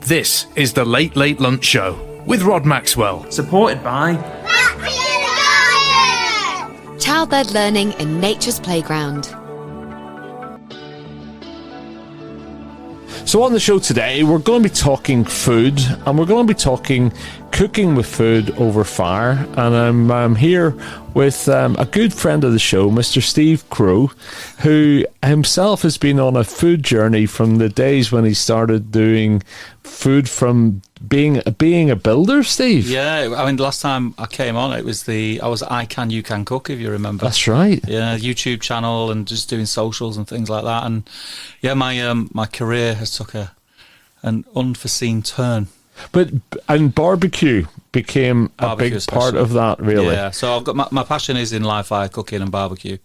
This is the Late Late Lunch Show with Rod Maxwell. Supported by Child-led learning in nature's playground. So on the show today, we're going to be talking food, and we're going to be talking cooking with food over fire. And I'm here with a good friend of the show, Mr. Steve Crowe, who himself has been on a food journey from the days when he started doing food from being a builder, Steve. Yeah, I mean, the last time I came on, I was I Can, You Can Cook, if you remember. That's right. Yeah, YouTube channel and just doing socials and things like that. And yeah, my career has took an unforeseen turn. And barbecue became a big part of that, really. Yeah, so I've got my passion is in live fire cooking and barbecue.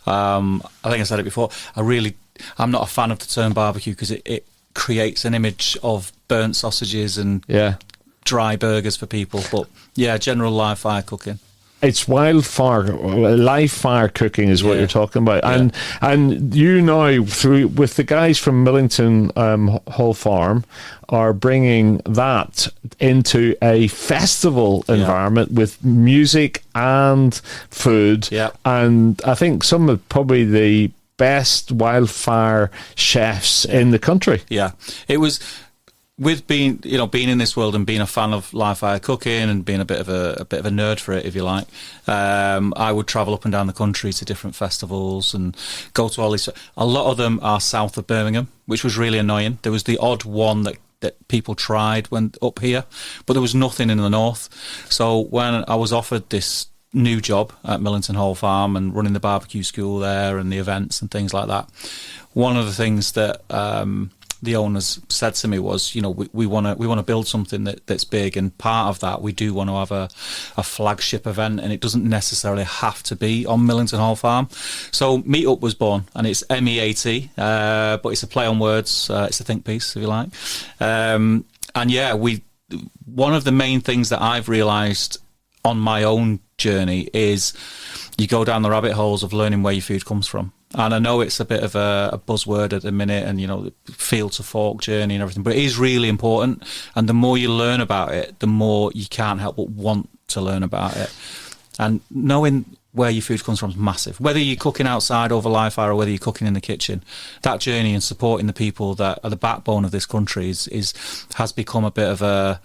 I think I said it before. I'm not a fan of the term barbecue because it creates an image of burnt sausages and dry burgers for people. But yeah, general live fire cooking. It's live fire cooking is what you're talking about, and you now with the guys from Millington Hall Farm are bringing that into a festival environment with music and food, and I think some of probably the best wildfire chefs in the country. Yeah, it was. With being in this world and being a fan of live fire cooking and being a bit of a nerd for it, if you like, I would travel up and down the country to different festivals and go to all these. A lot of them are south of Birmingham, which was really annoying. There was the odd one that people tried when up here, but there was nothing in the north. So when I was offered this new job at Millington Hall Farm and running the barbecue school there and the events and things like that, one of the things that the owners said to me was, we want to build something that's big, and part of that we do want to have a flagship event, and it doesn't necessarily have to be on Millington Hall Farm. So Meetup was born, and it's MEAT, but it's a play on words. It's a think piece, if you like. And yeah, one of the main things that I've realised on my own journey is you go down the rabbit holes of learning where your food comes from. And I know it's a bit of a buzzword at the minute, and the field to fork journey and everything, but it is really important. And the more you learn about it, the more you can't help but want to learn about it. And knowing where your food comes from is massive. Whether you're cooking outside over live fire or whether you're cooking in the kitchen, that journey and supporting the people that are the backbone of this country has become a bit of a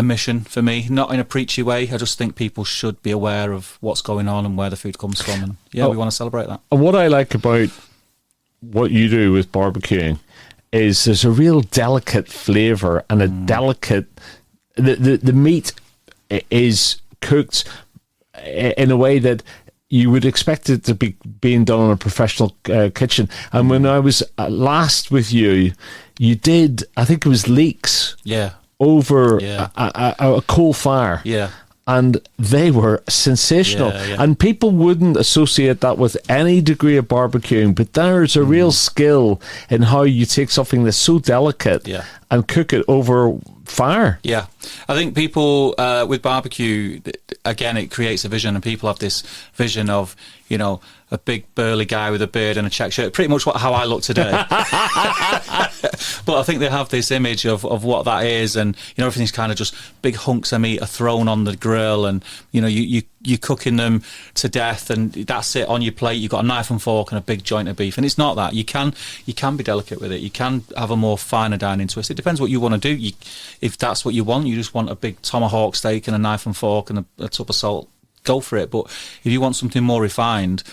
mission for me, not in a preachy way. I just think people should be aware of what's going on and where the food comes from, and we want to celebrate that. And what I like about what you do with barbecuing is there's a real delicate flavour and a delicate the meat is cooked in a way that you would expect it to be being done in a professional kitchen. And when I was last with you did, I think it was leeks. Yeah. Over a coal fire. Yeah. And they were sensational. And people wouldn't associate that with any degree of barbecuing, but there's a real skill in how you take something that's so delicate and cook it over fire. Yeah. I think people with barbecue, again, it creates a vision, and people have this vision of, a big burly guy with a beard and a check shirt, pretty much how I look today. But I think they have this image of what that is, and everything's kind of just big hunks of meat are thrown on the grill, and you're cooking them to death, and that's it on your plate. You've got a knife and fork and a big joint of beef, and it's not that. You can be delicate with it. You can have a more finer dining twist. It depends what you want to do. If that's what you want, you just want a big tomahawk steak and a knife and fork and a tub of salt, go for it. But if you want something more refined,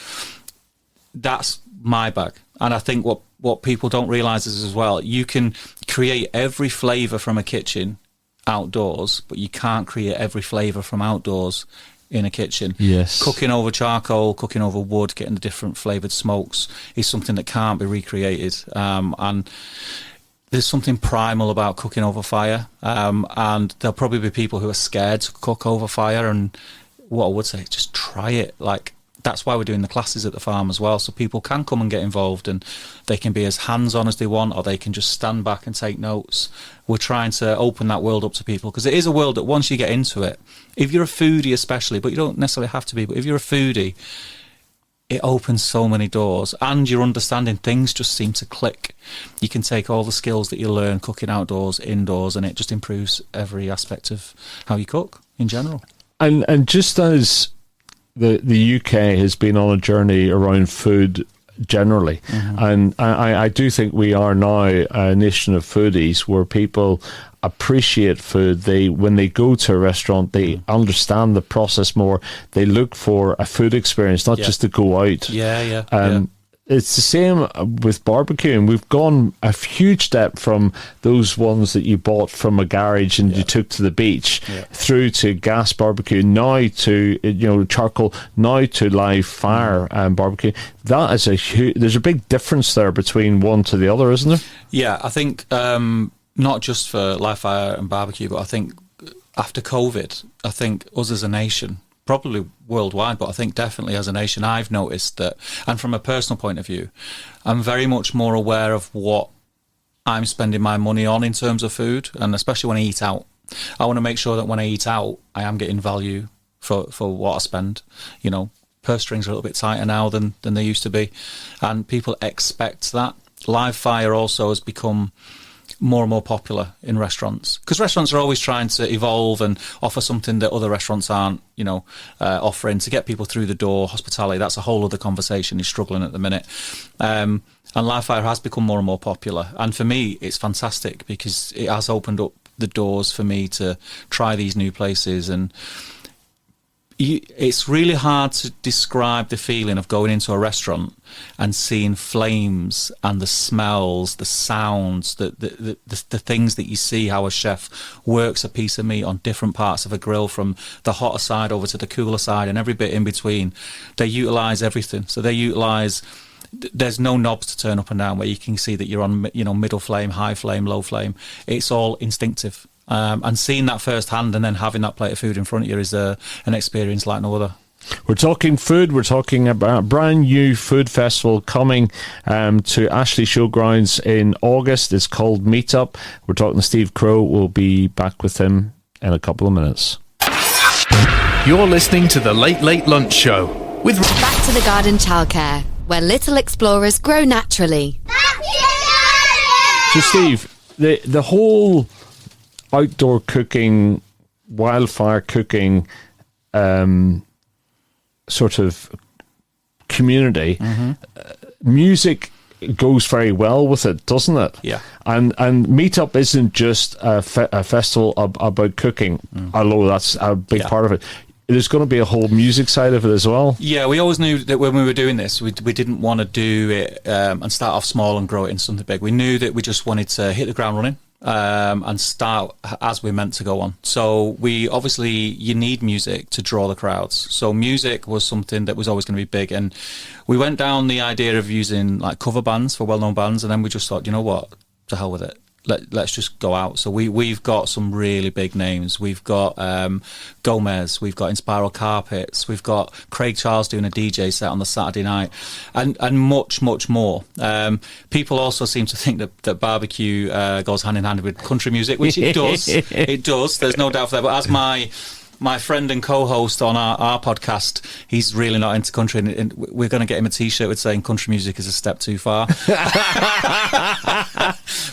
that's my bag. And I think what people don't realise is as well, you can create every flavour from a kitchen outdoors, but you can't create every flavour from outdoors in a kitchen. Yes. Cooking over charcoal, cooking over wood, getting the different flavoured smokes is something that can't be recreated. And there's something primal about cooking over fire. And there'll probably be people who are scared to cook over fire. And what I would say, just try it. Like, that's why we're doing the classes at the farm as well, so people can come and get involved, and they can be as hands-on as they want, or they can just stand back and take notes. We're trying to open that world up to people, because it is a world that once you get into it, if you're a foodie especially, but you don't necessarily have to be, but if you're a foodie, it opens so many doors, and your understanding things just seem to click. You can take all the skills that you learn cooking outdoors, indoors, and it just improves every aspect of how you cook in general. And just as the UK has been on a journey around food generally, and I do think we are now a nation of foodies where people appreciate food. When they go to a restaurant, they understand the process more. They look for a food experience, not just to go out. It's the same with barbecuing. We've gone a huge step from those ones that you bought from a garage and you took to the beach through to gas barbecue, now to charcoal, now to live fire barbecue. That is there's a big difference there between one to the other, isn't there? Yeah, I think not just for live fire and barbecue, but I think after COVID, I think us as a nation, probably worldwide, but I think definitely as a nation, I've noticed that, and from a personal point of view, I'm very much more aware of what I'm spending my money on in terms of food, and especially when I eat out. I want to make sure that when I eat out, I am getting value for what I spend. Purse strings are a little bit tighter now than they used to be, and people expect that. Live fire also has become more and more popular in restaurants, because restaurants are always trying to evolve and offer something that other restaurants aren't, offering to get people through the door. Hospitality, that's a whole other conversation, is struggling at the minute. And live fire has become more and more popular. And for me, it's fantastic because it has opened up the doors for me to try these new places. And it's really hard to describe the feeling of going into a restaurant and seeing flames and the smells, the sounds, the things that you see, how a chef works a piece of meat on different parts of a grill, from the hotter side over to the cooler side and every bit in between. They utilise everything. So they utilise, there's no knobs to turn up and down where you can see that you're on, middle flame, high flame, low flame. It's all instinctive. And seeing that firsthand and then having that plate of food in front of you is an experience like no other. We're talking food. We're talking about a brand new food festival coming to Ashley Showgrounds in August. It's called Meetup. We're talking to Steve Crowe. We'll be back with him in a couple of minutes. You're listening to the Late Late Lunch Show with Back to the Garden Childcare, where little explorers grow naturally. So, Steve, the whole outdoor cooking, wildfire cooking sort of community, music goes very well with it, doesn't it? Yeah. And Meetup isn't just a festival about cooking, although that's a big part of it. There's going to be a whole music side of it as well. Yeah, we always knew that when we were doing this, we didn't want to do it and start off small and grow it into something big. We knew that we just wanted to hit the ground running. And start as we're meant to go on. So you need music to draw the crowds. So music was something that was always going to be big, and we went down the idea of using like cover bands for well-known bands, and then we just thought, you know what, to hell with it. Let's just go out. So we've got some really big names. We've got Gomez, we've got Inspiral Carpets, we've got Craig Charles doing a DJ set on the Saturday night, and much, much more. People also seem to think that barbecue goes hand in hand with country music, which it does. It does. There's no doubt for that. But as my friend and co-host on our podcast, he's really not into country, and we're going to get him a T-shirt with saying country music is a step too far.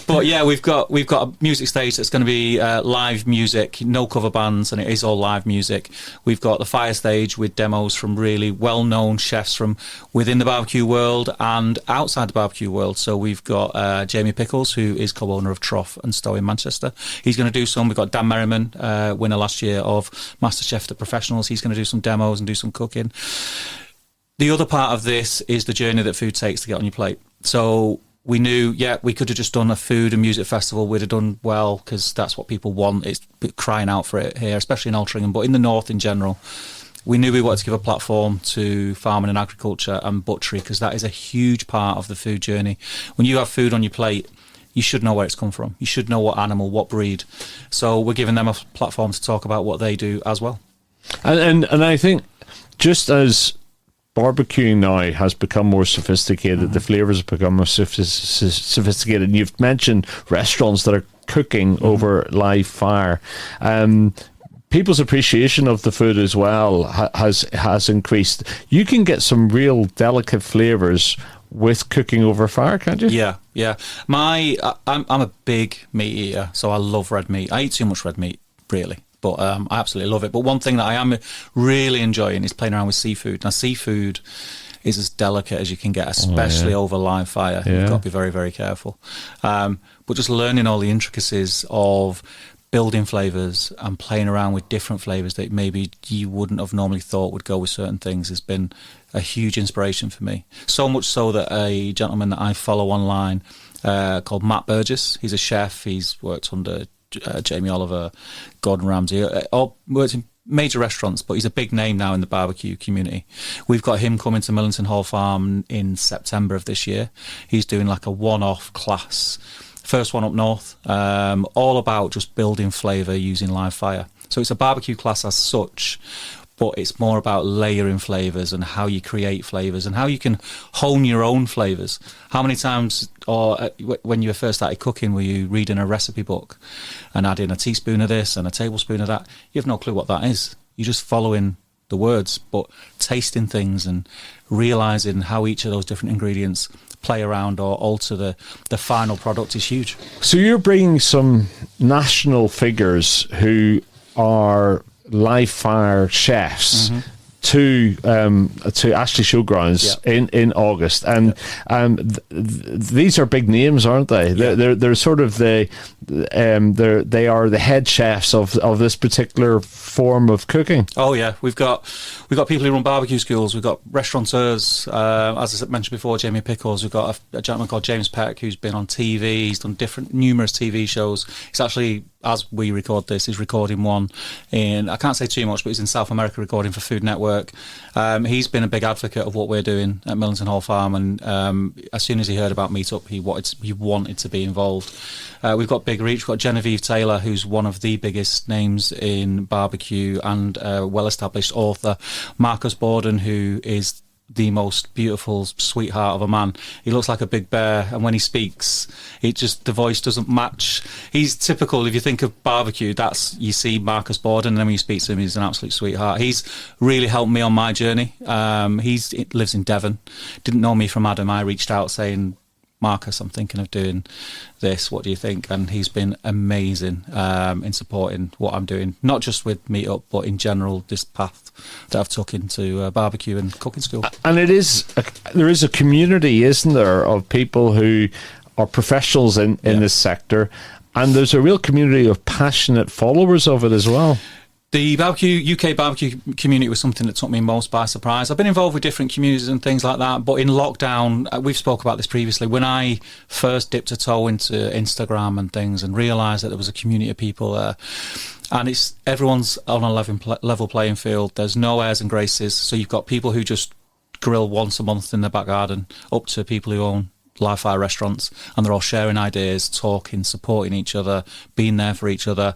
But yeah, we've got a music stage that's going to be live music, no cover bands, and it is all live music. We've got the fire stage with demos from really well-known chefs from within the barbecue world and outside the barbecue world. So we've got Jamie Pickles, who is co-owner of Trough and Stowe in Manchester. He's going to do some. We've got Dan Merriman, winner last year of MasterChef The Professionals. He's going to do some demos and do some cooking. The other part of this is the journey that food takes to get on your plate. So we knew, we could have just done a food and music festival. We'd have done well because that's what people want. It's crying out for it here, especially in Altrincham, but in the north in general. We knew we wanted to give a platform to farming and agriculture and butchery, because that is a huge part of the food journey. When you have food on your plate, you should know where it's come from. You should know what animal, what breed. So we're giving them a platform to talk about what they do as well. And I think just as barbecue now has become more sophisticated, the flavours have become more sophisticated, and you've mentioned restaurants that are cooking over live fire. people's appreciation of the food as well has increased. You can get some real delicate flavours with cooking over fire, can't you? Yeah. I'm a big meat eater, so I love red meat. I eat too much red meat, really, but I absolutely love it. But one thing that I am really enjoying is playing around with seafood. Now, seafood is as delicate as you can get, especially over live fire. You've got to be very, very careful. But just learning all the intricacies of building flavours and playing around with different flavours that maybe you wouldn't have normally thought would go with certain things has been a huge inspiration for me. So much so that a gentleman that I follow online called Matt Burgess, he's a chef, he's worked under Jamie Oliver, Gordon Ramsay, all worked in major restaurants, but he's a big name now in the barbecue community. We've got him coming to Millington Hall Farm in September of this year. He's doing like a one-off class, first one up north, all about just building flavour using live fire. So it's a barbecue class as such, but it's more about layering flavours and how you create flavours and how you can hone your own flavours. How many times, or when you first started cooking, were you reading a recipe book and adding a teaspoon of this and a tablespoon of that? You have no clue what that is. You're just following the words, but tasting things and realising how each of those different ingredients play around or alter the final product is huge. So you're bringing some national figures who are live fire chefs to Ashley Showgrounds in August, and these are big names, aren't they? They're sort of they are the head chefs of this particular form of cooking. Oh yeah, we've got people who run barbecue schools. We've got restaurateurs, as I mentioned before, Jamie Pickles. We've got a gentleman called James Peck who's been on TV. He's done numerous TV shows. He's actually, as we record this, he's recording one in, I can't say too much, but he's in South America recording for Food Network. He's been a big advocate of what we're doing at Millington Hall Farm, and as soon as he heard about Meetup, he wanted to be involved. We've got big reach. We've got Genevieve Taylor, who's one of the biggest names in barbecue, and a well-established author, Marcus Borden, who is the most beautiful sweetheart of a man. He looks like a big bear, and when he speaks, the voice doesn't match. He's typical. If you think of barbecue, you see Marcus Borden, and then when you speak to him, he's an absolute sweetheart. He's really helped me on my journey. He lives in Devon. Didn't know me from Adam. I reached out saying, Marcus, I'm thinking of doing this. What do you think? And he's been amazing in supporting what I'm doing, not just with Meetup, but in general, this path that I've took into barbecue and cooking school. And there is a community, isn't there, of people who are professionals in this sector, and there's a real community of passionate followers of it as well. The UK barbecue community was something that took me most by surprise. I've been involved with different communities and things like that, but in lockdown, we've spoke about this previously, when I first dipped a toe into Instagram and things and realised that there was a community of people there, and everyone's on a level playing field. There's no airs and graces, so you've got people who just grill once a month in their back garden, up to people who own live fire restaurants, and they're all sharing ideas, talking, supporting each other, being there for each other.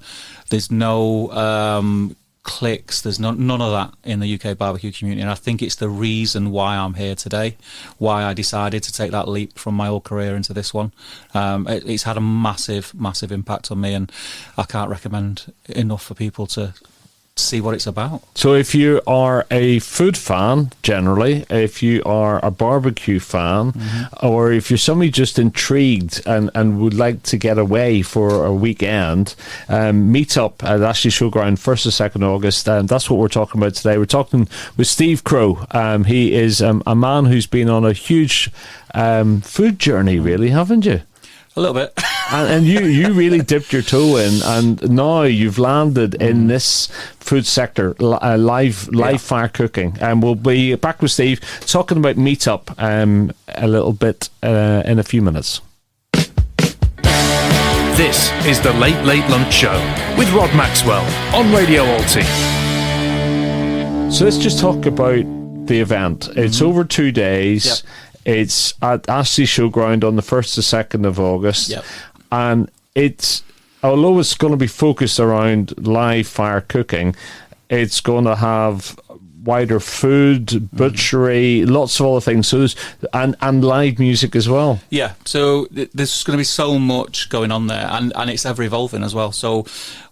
There's no cliques, there's none of that in the UK barbecue community, and I think it's the reason why I'm here today, why I decided to take that leap from my old career into this one. It's had a massive impact on me, and I can't recommend enough for people to see what it's about. So if you are a food fan, generally, if you are a barbecue fan, or if you're somebody just intrigued and would like to get away for a weekend, meet up at Ashley Showground 1st to 2nd August, and that's what we're talking about today. We're talking with Steve Crowe. He is a man who's been on a huge food journey, really, haven't you? A little bit. and you really dipped your toe in, and now you've landed in this food sector, live fire cooking. And we'll be back with Steve talking about Meetup a little bit in a few minutes. This is the Late Lunch Show with Rod Maxwell on Radio Alti. So let's just talk about the event. It's over 2 days. Yep. It's at Ashley Showground on the 1st to 2nd of August. Yep. And although it's going to be focused around live fire cooking, it's going to have wider food, butchery, lots of other things. So and live music as well. Yeah, so there's going to be so much going on there, and it's ever evolving as well. So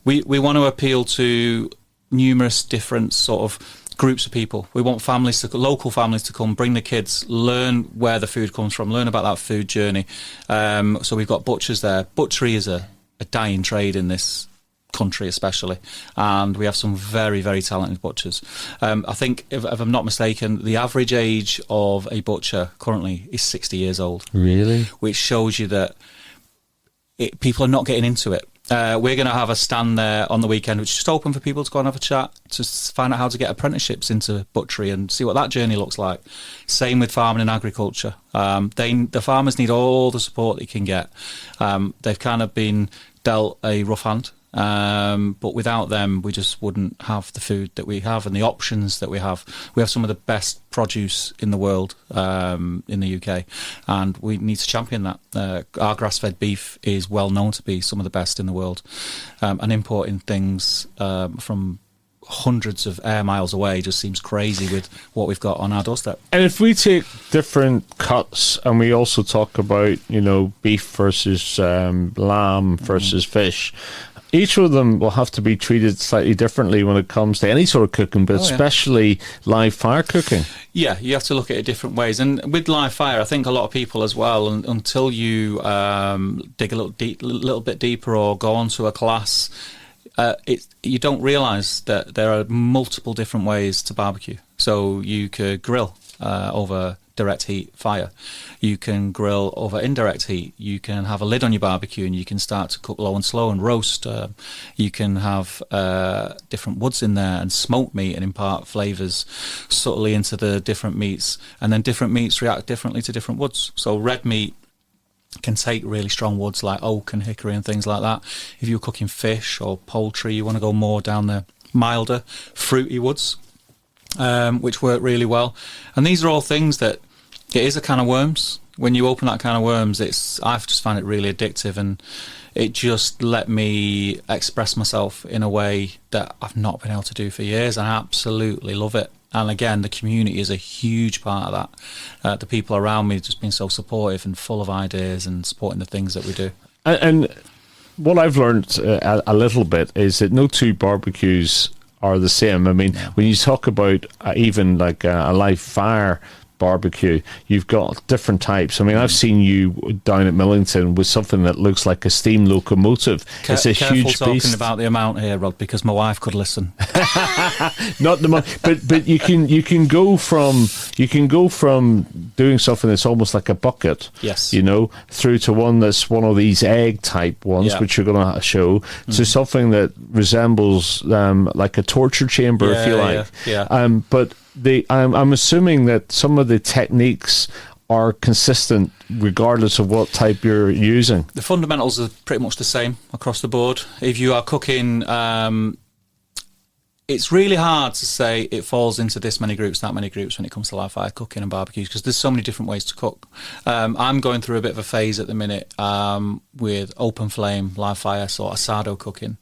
we want to appeal to numerous different sort of groups of people. We want local families to come, bring the kids, learn where the food comes from, learn about that food journey. So we've got butchers there. Butchery is a dying trade in this country especially, and we have some very, very talented butchers. I think, if I'm not mistaken, the average age of a butcher currently is 60 years old. Really? Which shows you that people are not getting into it. We're going to have a stand there on the weekend, which is just open for people to go and have a chat, to find out how to get apprenticeships into butchery and see what that journey looks like. Same with farming and agriculture. The farmers need all the support they can get. They've kind of been dealt a rough hand. But without them, we just wouldn't have the food that we have and the options that we have. We have some of the best produce in the world, in the UK, and we need to champion that. Our grass-fed beef is well known to be some of the best in the world, and importing things from hundreds of air miles away just seems crazy with what we've got on our doorstep. And if we take different cuts and we also talk about, beef versus lamb versus fish, each of them will have to be treated slightly differently when it comes to any sort of cooking, but especially live fire cooking. Yeah, you have to look at it different ways. And with live fire, I think a lot of people as well, until you dig a little bit deeper or go onto a class, you don't realise that there are multiple different ways to barbecue. So you could grill over direct heat fire. You can grill over indirect heat. You can have a lid on your barbecue and you can start to cook low and slow and roast. You can have different woods in there and smoke meat and impart flavours subtly into the different meats. And then different meats react differently to different woods. So red meat can take really strong woods like oak and hickory and things like that. If you're cooking fish or poultry, you want to go more down the milder, fruity woods, which work really well. And these are all things that, it is a can of worms. When you open that can of worms, I've just found it really addictive, and it just let me express myself in a way that I've not been able to do for years. I absolutely love it. And again, the community is a huge part of that. The people around me have just been so supportive and full of ideas and supporting the things that we do. And what I've learned a little bit is that no two barbecues are the same. I mean, when you talk about even like a live fire barbecue, you've got different types. I mean, I've seen you down at Millington with something that looks like a steam locomotive. It's a huge talking beast. About the amount here, Rod, because my wife could listen. Not the money, but you can go from doing something that's almost like a bucket, yes, through to one that's one of these egg type ones, which you're going to show, to something that resembles like a torture chamber, if you like. But I'm assuming that some of the techniques are consistent regardless of what type you're using. The fundamentals are pretty much the same across the board. If you are cooking, it's really hard to say it falls into this many groups, that many groups when it comes to live fire cooking and barbecues, because there's so many different ways to cook. I'm going through a bit of a phase at the minute with open flame, live fire, sort of asado cooking.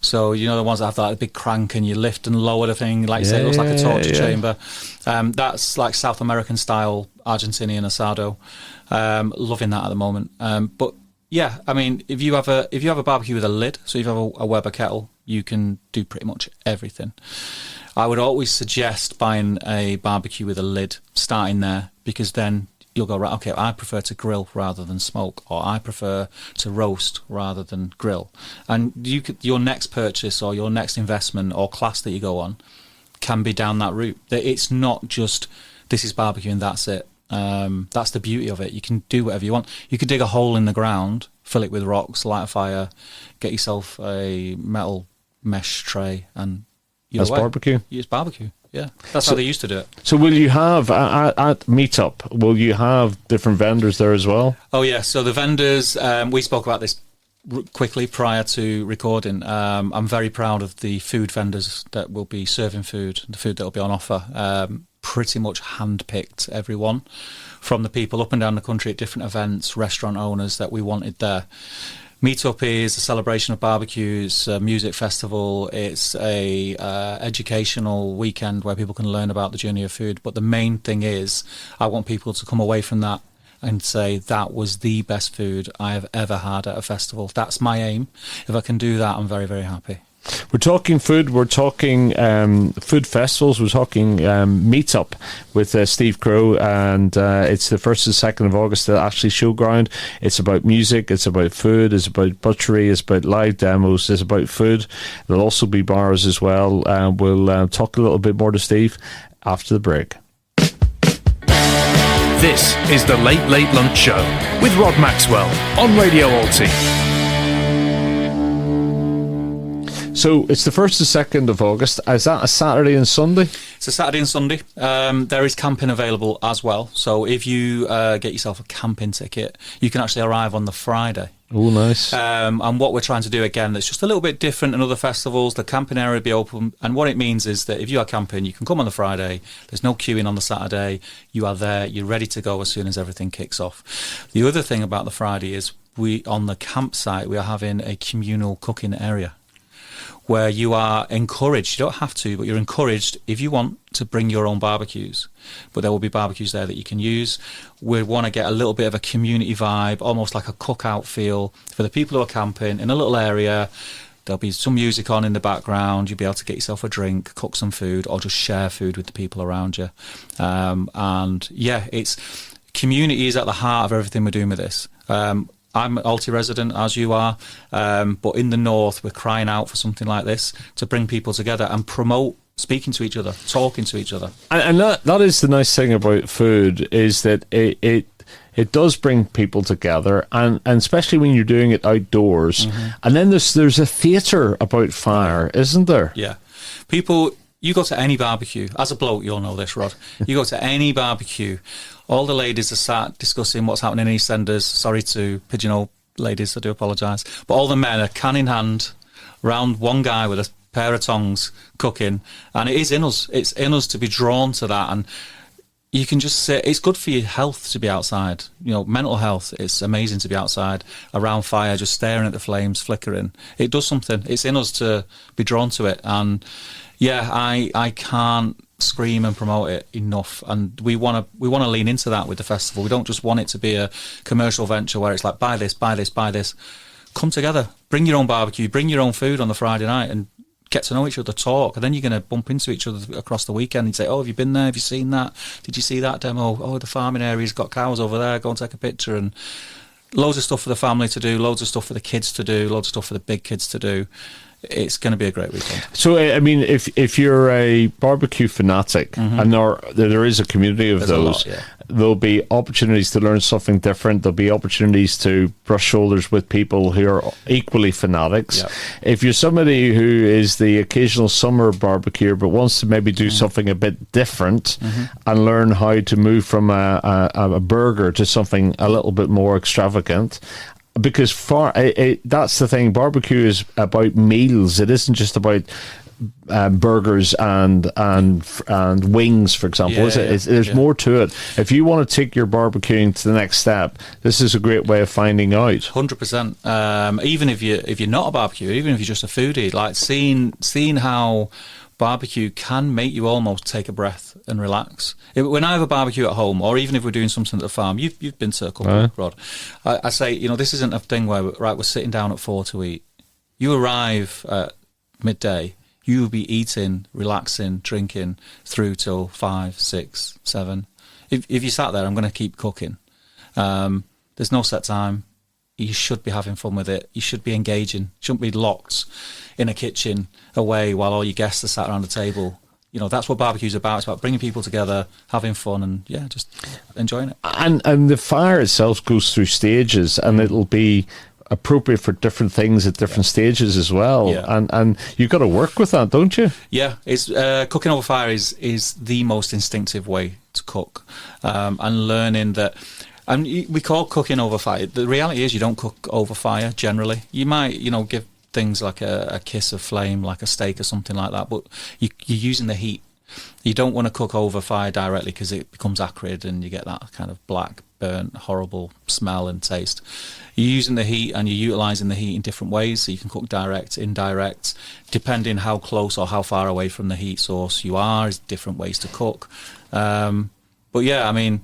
So, the ones that have that big crank and you lift and lower the thing, like you say, it looks like a torture chamber. That's like South American style Argentinian asado. Loving that at the moment. But yeah, I mean, if you have a barbecue with a lid, so if you have a Weber kettle, you can do pretty much everything. I would always suggest buying a barbecue with a lid, starting there, because then you'll go, right, okay, I prefer to grill rather than smoke, or I prefer to roast rather than grill. And your next purchase or your next investment or class that you go on can be down that route. It's not just, this is barbecue and that's it. That's the beauty of it. You can do whatever you want. You could dig a hole in the ground, fill it with rocks, light a fire, get yourself a metal mesh tray, and that's barbecue. It's barbecue. Yeah, that's how they used to do it. So will you have at Meetup? Will you have different vendors there as well? Oh yeah. So the vendors, we spoke about this quickly prior to recording. I'm very proud of the food vendors that will be serving food, the food that will be on offer. Pretty much handpicked everyone from the people up and down the country at different events, restaurant owners that we wanted there. Meetup is a celebration of barbecues, a music festival. It's a educational weekend where people can learn about the journey of food. But the main thing is, I want people to come away from that and say, that was the best food I have ever had at a festival. That's my aim. If I can do that, I'm very, very happy. We're talking food. We're talking food festivals. We're talking meetup with Steve Crowe, and it's the 1st and 2nd of August at Ashley Showground. It's about music. It's about food. It's about butchery. It's about live demos. It's about food. There'll also be bars as well. We'll talk a little bit more to Steve after the break. This is the Late Late Lunch Show with Rod Maxwell on Radio Alti. So it's the 1st and 2nd of August. Is that a Saturday and Sunday? It's a Saturday and Sunday. There is camping available as well. So if you get yourself a camping ticket, you can actually arrive on the Friday. Oh, nice. And what we're trying to do, again, that's just a little bit different than other festivals. The camping area will be open. And what it means is that if you are camping, you can come on the Friday. There's no queuing on the Saturday. You are there. You're ready to go as soon as everything kicks off. The other thing about the Friday is on the campsite, we are having a communal cooking area, where you are encouraged, you don't have to, but you're encouraged, if you want, to bring your own barbecues. But there will be barbecues there that you can use. We want to get a little bit of a community vibe, almost like a cookout feel for the people who are camping in a little area. There'll be some music on in the background. You'll be able to get yourself a drink, cook some food, or just share food with the people around you. And yeah, community is at the heart of everything we're doing with this. I'm an Alti resident, as you are, but in the north, we're crying out for something like this to bring people together and promote speaking to each other, talking to each other. And that is the nice thing about food, is that it does bring people together, and especially when you're doing it outdoors. Mm-hmm. And then there's a theatre about fire, isn't there? Yeah. You go to any barbecue, as a bloke, you'll know this, Rod. You go to any barbecue, all the ladies are sat discussing what's happening in EastEnders. Sorry to pigeonhole ladies, I do apologise. But all the men are can in hand round one guy with a pair of tongs cooking. And it is in us. It's in us to be drawn to that. And you can just say it's good for your health to be outside. Mental health. It's amazing to be outside around fire, just staring at the flames flickering. It does something. It's in us to be drawn to it. And yeah, I can't scream and promote it enough, and we want to lean into that with the festival. We don't just want it to be a commercial venture where it's like buy this. Come together, bring your own barbecue, bring your own food on the Friday night, and get to know each other, talk, and then you're going to bump into each other across the weekend and say, oh, have you been there? Have you seen that? Did you see that demo? Oh, the farming area's got cows over there. Go and take a picture. And loads of stuff for the family to do, loads of stuff for the kids to do, loads of stuff for the big kids to do. It's going to be a great weekend. So, I mean, if you're a barbecue fanatic, mm-hmm. and there is a community of those, there'll be opportunities to learn something different. There'll be opportunities to brush shoulders with people who are equally fanatics. Yep. If you're somebody who is the occasional summer barbecuer but wants to maybe do something a bit different, mm-hmm. and learn how to move from a burger to something a little bit more extravagant, because that's the thing. Barbecue is about meals. It isn't just about burgers and wings, for example. Is it? There's more to it. If you want to take your barbecuing to the next step, this is a great way of finding out. 100%. Even if you're not a barbecuer, even if you're just a foodie, like seeing how barbecue can make you almost take a breath and relax. When I have a barbecue at home, or even if we're doing something at the farm, you've been to a couple, Rod. I say, this isn't a thing where we're sitting down at 4 to eat. You arrive at midday, you will be eating, relaxing, drinking through till 5, 6, 7. If you sat there, I'm going to keep cooking. There's no set time. You should be having fun with it. You should be engaging. You shouldn't be locked in a kitchen away while all your guests are sat around the table. That's what barbecue's about. It's about bringing people together, having fun, and just enjoying it. And the fire itself goes through stages, and it'll be appropriate for different things at different stages as well. Yeah. And you've got to work with that, don't you? Yeah, it's cooking over fire is the most instinctive way to cook, and learning that. And we call cooking over fire. The reality is you don't cook over fire generally. You might, give things like a kiss of flame, like a steak or something like that, but you're using the heat. You don't want to cook over fire directly because it becomes acrid and you get that kind of black, burnt, horrible smell and taste. You're using the heat and you're utilising the heat in different ways, so you can cook direct, indirect, depending how close or how far away from the heat source you are. There's different ways to cook. But yeah, I mean,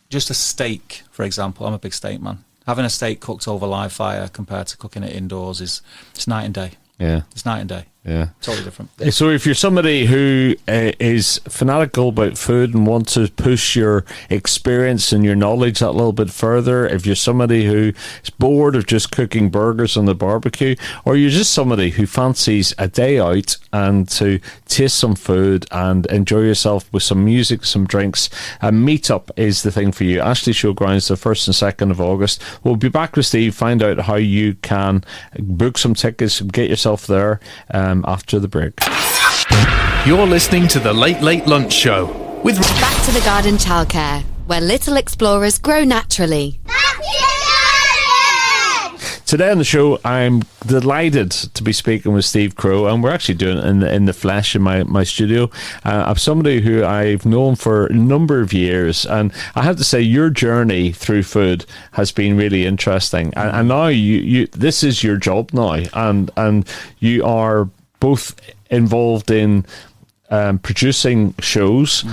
just a steak, for example. I'm a big steak man. Having a steak cooked over live fire compared to cooking it indoors it's night and day. Yeah. It's night and day. Yeah. Totally different. So if you're somebody who is fanatical about food and wants to push your experience and your knowledge that little bit further, if you're somebody who is bored of just cooking burgers on the barbecue, or you're just somebody who fancies a day out and to taste some food and enjoy yourself with some music, some drinks, a meetup is the thing for you. Ashley Showgrounds, the 1st and 2nd of August. We'll be back with Steve, find out how you can book some tickets, get yourself there after the break. You're listening to the Late Late Lunch Show with Back to the Garden Childcare, where little explorers grow naturally. Today on the show, I'm delighted to be speaking with Steve Crowe, and we're actually doing it in the flesh in my studio. I'm somebody who I've known for a number of years, and I have to say your journey through food has been really interesting. And now you this is your job now, and you are both involved in producing shows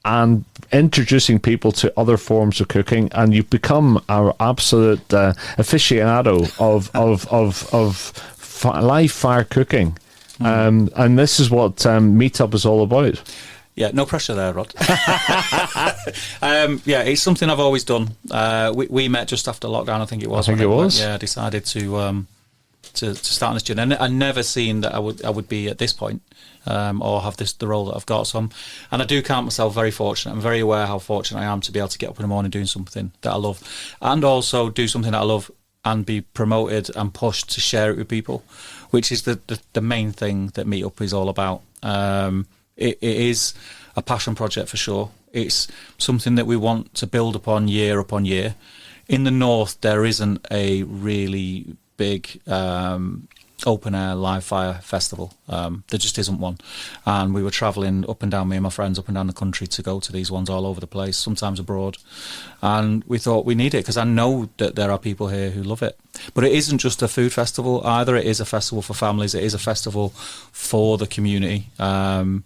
and introducing people to other forms of cooking, and you've become our absolute aficionado of live fire cooking. And this is what Meetup is all about. Yeah, no pressure there, Rod. Yeah, it's something I've always done. We met just after lockdown, I think it was. Yeah, I decided to start on this journey. And I never seen that I would be at this point or have the role that I've got. And I do count myself very fortunate. I'm very aware how fortunate I am to be able to get up in the morning doing something that I love, and also do something that I love and be promoted and pushed to share it with people, which is the main thing that Meetup is all about. It is a passion project for sure. It's something that we want to build upon year. In the north, there isn't a really big open air live fire festival. There just isn't one, and we were travelling up and down, me and my friends, up and down the country to go to these ones all over the place, sometimes abroad, and we thought we need it because I know that there are people here who love it. But it isn't just a food festival either. It is a festival for families. It is a festival for the community, and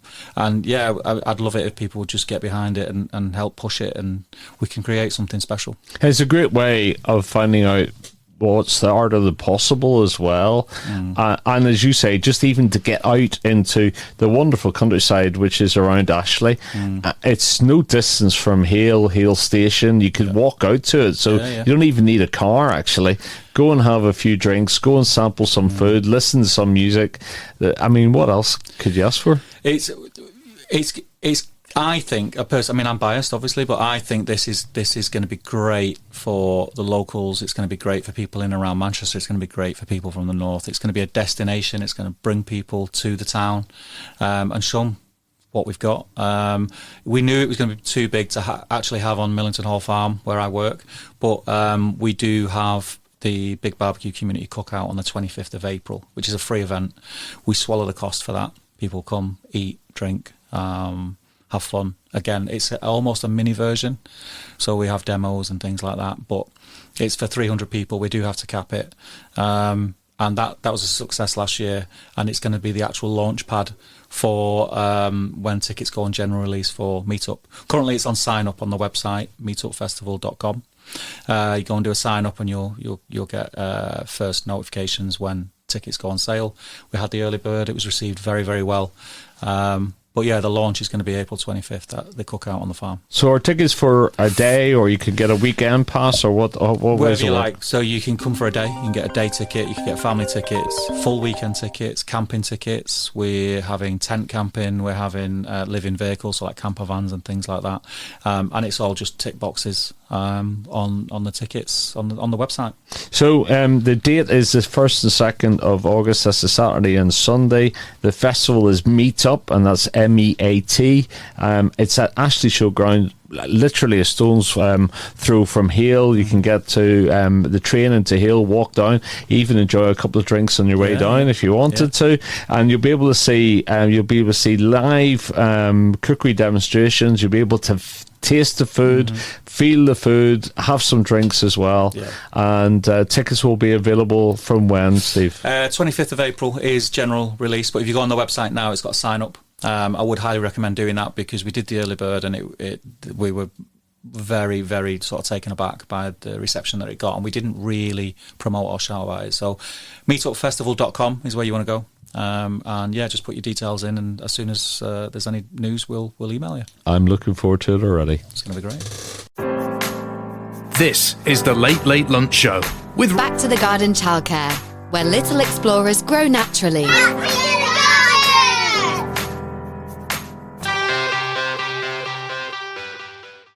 yeah, I'd love it if people would just get behind it and help push it, and we can create something special. It's a great way of finding out what's the art of the possible as well. And as you say, just even to get out into the wonderful countryside which is around Ashley, it's no distance from Hale Station. You could walk out to it, so you don't even need a car actually. Go and have a few drinks, go and sample some food, listen to some music. I mean, what else could you ask for? It's I think, I'm biased obviously, but I think this is going to be great for the locals. It's going to be great for people in and around Manchester. It's going to be great for people from the north. It's going to be a destination. It's going to bring people to the town and show them what we've got. We knew it was going to be too big to actually have on Millington Hall Farm where I work, but we do have the Big Barbecue Community Cookout on the 25th of April, which is a free event. We swallow the cost for that. People come, eat, drink, have fun. Again, it's almost a mini version, so we have demos and things like that, but it's for 300 people. We do have to cap it, and that was a success last year, and it's going to be the actual launch pad for when tickets go on general release for Meetup. Currently it's on sign up on the website meetupfestival.com. You go and do a sign up and you'll get first notifications when tickets go on sale. We had the early bird, it was received very, very well. But yeah, the launch is going to be April 25th at the cookout on the farm. So are tickets for a day, or you could get a weekend pass, or what whatever you like. So you can come for a day, you can get a day ticket, you can get family tickets, full weekend tickets, camping tickets. We're having tent camping, we're having living vehicles, so like camper vans and things like that. And it's all just tick boxes on the tickets on the website. So the date is the 1st and 2nd of August. That's the Saturday and Sunday. The festival is Meetup, and that's MEAT. It's at Ashley Showground, literally a stone's throw from Hale. You can get to the train into Hale, walk down, even enjoy a couple of drinks on your way down if you wanted to, and you'll be able to see live cookery demonstrations. You'll be able to taste the food, feel the food, have some drinks as well. And tickets will be available from when, Steve? 25th of April is general release, but if you go on the website now, it's got a sign up. I would highly recommend doing that because we did the early bird and we were very, very sort of taken aback by the reception that it got, and we didn't really promote or shout about it. So meetupfestival.com is where you want to go. And yeah, just put your details in, and as soon as there's any news, we'll email you. I'm looking forward to it already. It's going to be great. This is the Late Late Lunch Show with Back to the Garden Childcare, where little explorers grow naturally.